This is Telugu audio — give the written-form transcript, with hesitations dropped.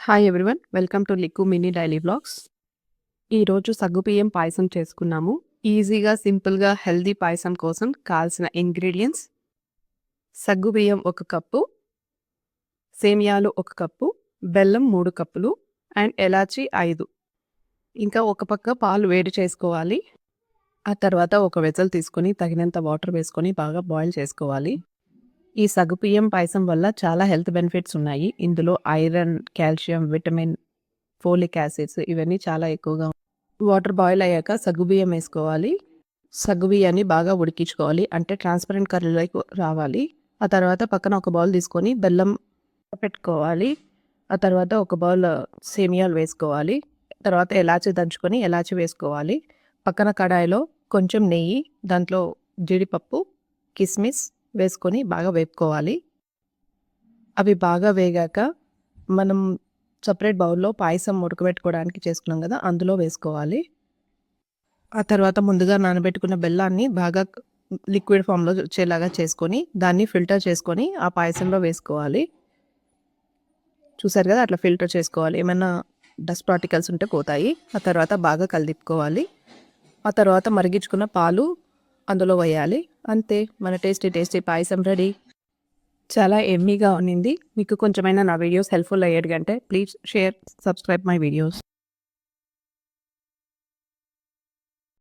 హాయ్ ఎవ్రీవన్, వెల్కమ్ టు లిక్కు మినీ డైలీ వ్లాగ్స్. ఈరోజు సగ్గుబియ్యం పాయసం చేసుకున్నాము. ఈజీగా, సింపుల్గా హెల్దీ పాయసం కోసం కావాల్సిన ఇంగ్రీడియంట్స్: సగ్గుబియ్యం 1 కప్పు, సేమియాలు 1 కప్పు, బెల్లం 3 కప్పులు అండ్ ఎలాచి 5. ఇంకా ఒక పక్క పాలు వేడి చేసుకోవాలి. ఆ తర్వాత ఒక వెసల్ తీసుకొని తగినంత వాటర్ వేసుకొని బాగా బాయిల్ చేసుకోవాలి. ఈ సగ్గుబియ్యం పాయసం వల్ల చాలా హెల్త్ బెనిఫిట్స్ ఉన్నాయి. ఇందులో iron, calcium, vitamin, folic acids ఇవన్నీ చాలా ఎక్కువగా. వాటర్ బాయిల్ అయ్యాక సగ్గుబియ్యం వేసుకోవాలి. సగ్గుబియ్యాన్ని బాగా ఉడికించుకోవాలి, అంటే ట్రాన్స్పరెంట్ కలర్లోకి రావాలి. ఆ తర్వాత పక్కన ఒక బౌల్ తీసుకొని బెల్లం పెట్టుకోవాలి. ఆ తర్వాత ఒక బౌల్ సేమియాలు వేసుకోవాలి. తర్వాత ఎలాచి దంచుకొని ఎలాచి వేసుకోవాలి. పక్కన కడాయిలో కొంచెం నెయ్యి, దాంట్లో జీడిపప్పు, కిస్మిస్ వేసుకొని బాగా వేపుకోవాలి. అవి బాగా వేగాక మనం సపరేట్ బౌల్లో పాయసం ఉడకబెట్టుకోవడానికి చేసుకున్నాం కదా, అందులో వేసుకోవాలి. ఆ తర్వాత ముందుగా నానబెట్టుకున్న బెల్లాన్ని బాగా లిక్విడ్ ఫామ్లో వచ్చేలాగా చేసుకొని దాన్ని ఫిల్టర్ చేసుకొని ఆ పాయసంలో వేసుకోవాలి. చూసారు కదా, అట్లా ఫిల్టర్ చేసుకోవాలి. ఏమైనా డస్ట్ పార్టికల్స్ ఉంటే పోతాయి. ఆ తర్వాత బాగా కలిపుకోవాలి. ఆ తర్వాత మరిగించుకున్న పాలు అందులో వేయాలి. అంతే, మన టేస్టీ పాయసం రెడీ. చాలా ఎమ్మీగా ఉన్నింది. మీకు కొంచెమైనా నా వీడియోస్ హెల్ప్ఫుల్ అయ్యేది అంటే please share, subscribe my videos.